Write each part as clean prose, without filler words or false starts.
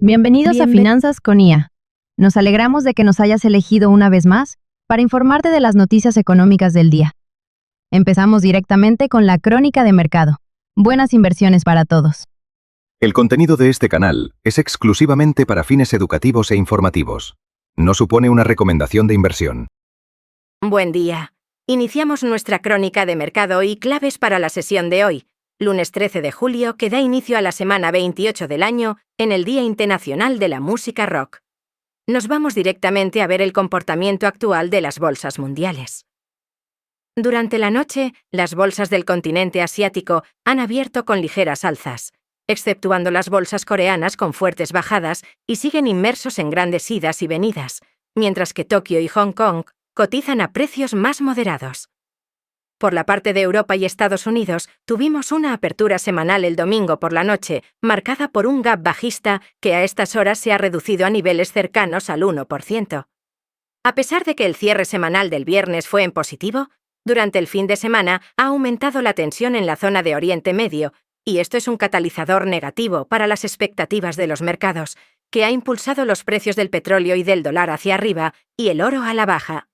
Bienvenidos a Finanzas con IA. Nos alegramos de que nos hayas elegido una vez más para informarte de las noticias económicas del día. Empezamos directamente con la crónica de mercado. Buenas inversiones para todos. El contenido de este canal es exclusivamente para fines educativos e informativos. No supone una recomendación de inversión. Buen día. Iniciamos nuestra crónica de mercado y claves para la sesión de hoy, lunes 13 de julio, que da inicio a la semana 28 del año en el Día Internacional de la Música Rock. Nos vamos directamente a ver el comportamiento actual de las bolsas mundiales. Durante la noche, las bolsas del continente asiático han abierto con ligeras alzas, exceptuando las bolsas coreanas con fuertes bajadas y siguen inmersos en grandes idas y venidas, mientras que Tokio y Hong Kong cotizan a precios más moderados. Por la parte de Europa y Estados Unidos, tuvimos una apertura semanal el domingo por la noche, marcada por un gap bajista que a estas horas se ha reducido a niveles cercanos al 1%. A pesar de que el cierre semanal del viernes fue en positivo, durante el fin de semana ha aumentado la tensión en la zona de Oriente Medio, y esto es un catalizador negativo para las expectativas de los mercados, que ha impulsado los precios del petróleo y del dólar hacia arriba y el oro a la baja.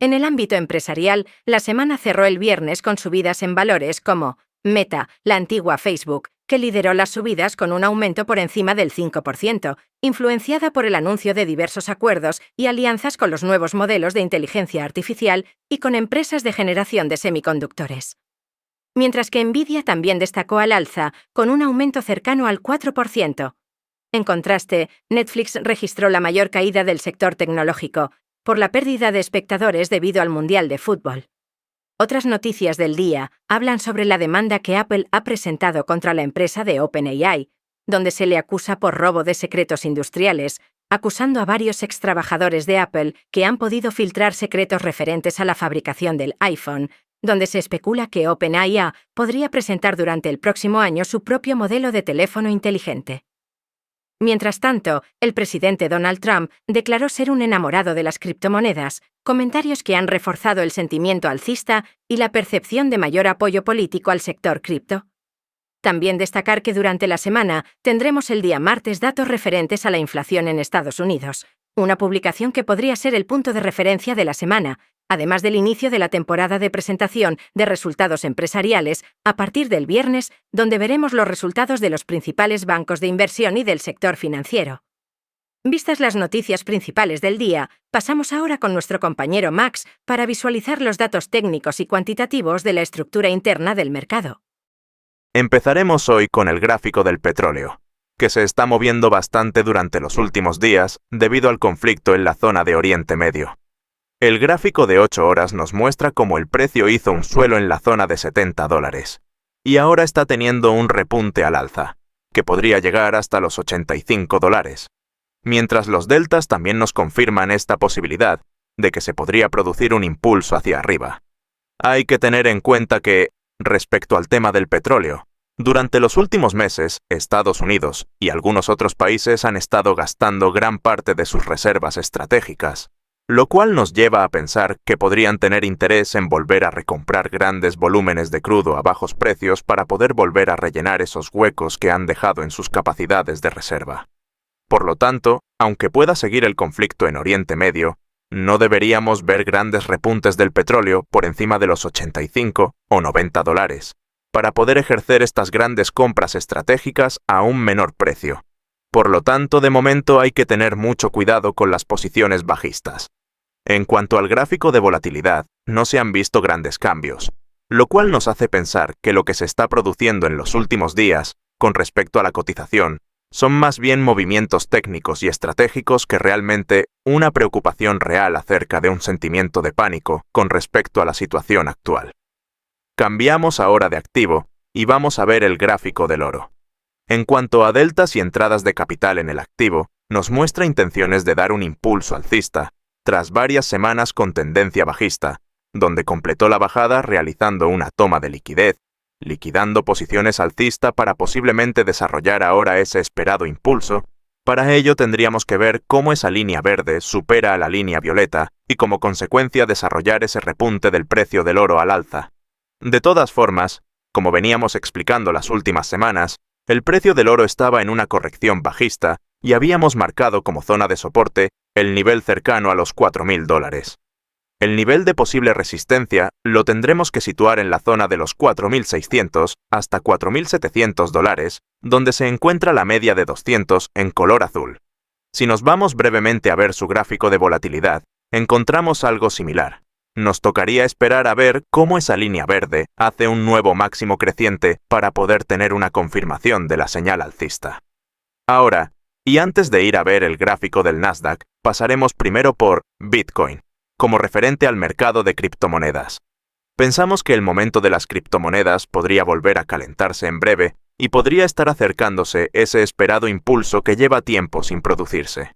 En el ámbito empresarial, la semana cerró el viernes con subidas en valores como Meta, la antigua Facebook, que lideró las subidas con un aumento por encima del 5%, influenciada por el anuncio de diversos acuerdos y alianzas con los nuevos modelos de inteligencia artificial y con empresas de generación de semiconductores. Mientras que Nvidia también destacó al alza, con un aumento cercano al 4%. En contraste, Netflix registró la mayor caída del sector tecnológico, por la pérdida de espectadores debido al Mundial de Fútbol. Otras noticias del día hablan sobre la demanda que Apple ha presentado contra la empresa de OpenAI, donde se le acusa por robo de secretos industriales, acusando a varios extrabajadores de Apple que han podido filtrar secretos referentes a la fabricación del iPhone, donde se especula que OpenAI podría presentar durante el próximo año su propio modelo de teléfono inteligente. Mientras tanto, el presidente Donald Trump declaró ser un enamorado de las criptomonedas, comentarios que han reforzado el sentimiento alcista y la percepción de mayor apoyo político al sector cripto. También destacar que durante la semana tendremos el día martes datos referentes a la inflación en Estados Unidos, una publicación que podría ser el punto de referencia de la semana, además del inicio de la temporada de presentación de resultados empresariales a partir del viernes, donde veremos los resultados de los principales bancos de inversión y del sector financiero. Vistas las noticias principales del día, pasamos ahora con nuestro compañero Max para visualizar los datos técnicos y cuantitativos de la estructura interna del mercado. Empezaremos hoy con el gráfico del petróleo, que se está moviendo bastante durante los últimos días debido al conflicto en la zona de Oriente Medio. El gráfico de 8 horas nos muestra cómo el precio hizo un suelo en la zona de $70, y ahora está teniendo un repunte al alza, que podría llegar hasta los $85, mientras los deltas también nos confirman esta posibilidad de que se podría producir un impulso hacia arriba. Hay que tener en cuenta que, respecto al tema del petróleo, durante los últimos meses, Estados Unidos y algunos otros países han estado gastando gran parte de sus reservas estratégicas, lo cual nos lleva a pensar que podrían tener interés en volver a recomprar grandes volúmenes de crudo a bajos precios para poder volver a rellenar esos huecos que han dejado en sus capacidades de reserva. Por lo tanto, aunque pueda seguir el conflicto en Oriente Medio, no deberíamos ver grandes repuntes del petróleo por encima de los $85 o $90, para poder ejercer estas grandes compras estratégicas a un menor precio. Por lo tanto, de momento hay que tener mucho cuidado con las posiciones bajistas. En cuanto al gráfico de volatilidad, no se han visto grandes cambios, lo cual nos hace pensar que lo que se está produciendo en los últimos días, con respecto a la cotización, son más bien movimientos técnicos y estratégicos que realmente una preocupación real acerca de un sentimiento de pánico con respecto a la situación actual. Cambiamos ahora de activo y vamos a ver el gráfico del oro. En cuanto a deltas y entradas de capital en el activo, nos muestra intenciones de dar un impulso alcista, tras varias semanas con tendencia bajista, donde completó la bajada realizando una toma de liquidez, liquidando posiciones alcista para posiblemente desarrollar ahora ese esperado impulso. Para ello tendríamos que ver cómo esa línea verde supera a la línea violeta y como consecuencia desarrollar ese repunte del precio del oro al alza. De todas formas, como veníamos explicando las últimas semanas, el precio del oro estaba en una corrección bajista y habíamos marcado como zona de soporte el nivel cercano a los $4.000. El nivel de posible resistencia lo tendremos que situar en la zona de los $4.600 hasta $4.700, donde se encuentra la media de 200 en color azul. Si nos vamos brevemente a ver su gráfico de volatilidad, encontramos algo similar. Nos tocaría esperar a ver cómo esa línea verde hace un nuevo máximo creciente para poder tener una confirmación de la señal alcista. Ahora, y antes de ir a ver el gráfico del Nasdaq, pasaremos primero por Bitcoin, como referente al mercado de criptomonedas. Pensamos que el momento de las criptomonedas podría volver a calentarse en breve y podría estar acercándose ese esperado impulso que lleva tiempo sin producirse.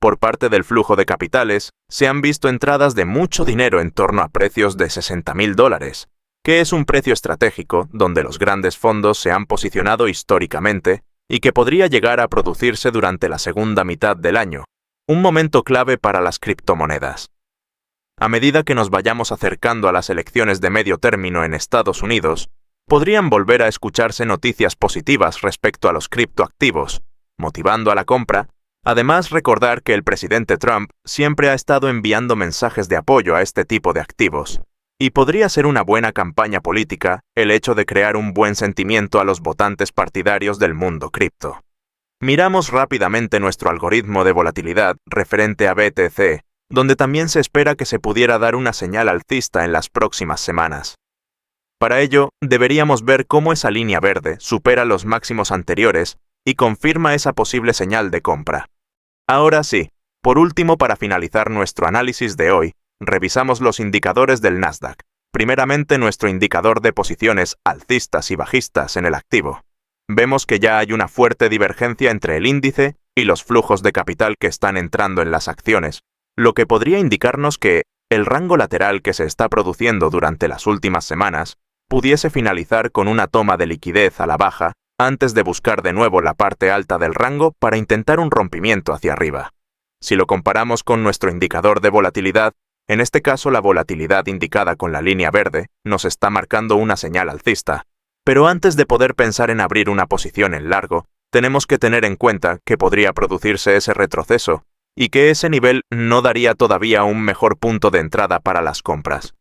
Por parte del flujo de capitales, se han visto entradas de mucho dinero en torno a precios de $60.000, que es un precio estratégico donde los grandes fondos se han posicionado históricamente y que podría llegar a producirse durante la segunda mitad del año, un momento clave para las criptomonedas. A medida que nos vayamos acercando a las elecciones de medio término en Estados Unidos, podrían volver a escucharse noticias positivas respecto a los criptoactivos, motivando a la compra. Además, recordar que el presidente Trump siempre ha estado enviando mensajes de apoyo a este tipo de activos, y podría ser una buena campaña política el hecho de crear un buen sentimiento a los votantes partidarios del mundo cripto. Miramos rápidamente nuestro algoritmo de volatilidad referente a BTC, donde también se espera que se pudiera dar una señal alcista en las próximas semanas. Para ello, deberíamos ver cómo esa línea verde supera los máximos anteriores y confirma esa posible señal de compra. Ahora sí, por último, para finalizar nuestro análisis de hoy, revisamos los indicadores del Nasdaq. Primeramente, nuestro indicador de posiciones alcistas y bajistas en el activo. Vemos que ya hay una fuerte divergencia entre el índice y los flujos de capital que están entrando en las acciones, lo que podría indicarnos que el rango lateral que se está produciendo durante las últimas semanas pudiese finalizar con una toma de liquidez a la baja antes de buscar de nuevo la parte alta del rango para intentar un rompimiento hacia arriba. Si lo comparamos con nuestro indicador de volatilidad, en este caso la volatilidad indicada con la línea verde nos está marcando una señal alcista. Pero antes de poder pensar en abrir una posición en largo, tenemos que tener en cuenta que podría producirse ese retroceso y que ese nivel no daría todavía un mejor punto de entrada para las compras.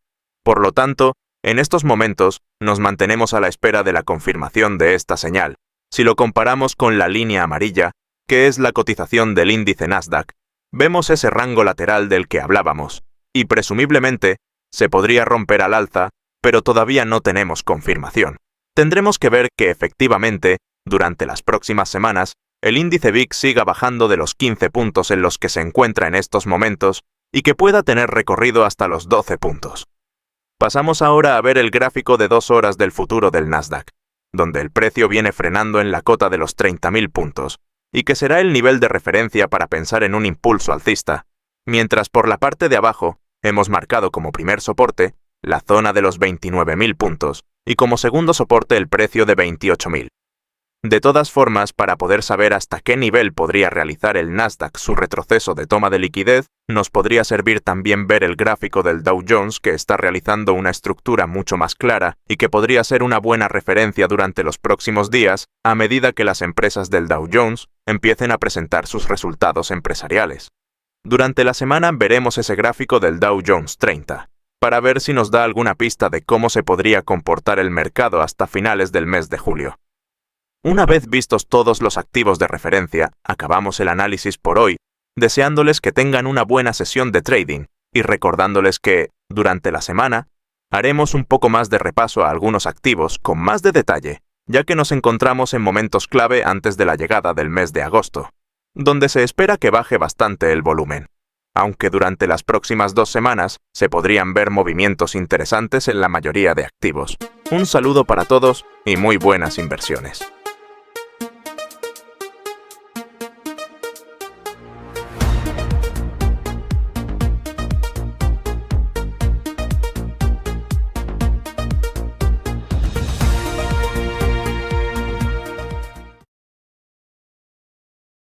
Por lo tanto, en estos momentos nos mantenemos a la espera de la confirmación de esta señal. Si lo comparamos con la línea amarilla, que es la cotización del índice Nasdaq, vemos ese rango lateral del que hablábamos, y presumiblemente se podría romper al alza, pero todavía no tenemos confirmación. Tendremos que ver que efectivamente, durante las próximas semanas, el índice VIX siga bajando de los 15 puntos en los que se encuentra en estos momentos y que pueda tener recorrido hasta los 12 puntos. Pasamos ahora a ver el gráfico de 2 horas del futuro del Nasdaq, donde el precio viene frenando en la cota de los 30.000 puntos, y que será el nivel de referencia para pensar en un impulso alcista, mientras por la parte de abajo hemos marcado como primer soporte la zona de los 29.000 puntos y como segundo soporte el precio de 28.000. De todas formas, para poder saber hasta qué nivel podría realizar el Nasdaq su retroceso de toma de liquidez, nos podría servir también ver el gráfico del Dow Jones, que está realizando una estructura mucho más clara y que podría ser una buena referencia durante los próximos días a medida que las empresas del Dow Jones empiecen a presentar sus resultados empresariales. Durante la semana veremos ese gráfico del Dow Jones 30, para ver si nos da alguna pista de cómo se podría comportar el mercado hasta finales del mes de julio. Una vez vistos todos los activos de referencia, acabamos el análisis por hoy, deseándoles que tengan una buena sesión de trading y recordándoles que, durante la semana, haremos un poco más de repaso a algunos activos con más de detalle, ya que nos encontramos en momentos clave antes de la llegada del mes de agosto, donde se espera que baje bastante el volumen, aunque durante las próximas 2 semanas se podrían ver movimientos interesantes en la mayoría de activos. Un saludo para todos y muy buenas inversiones.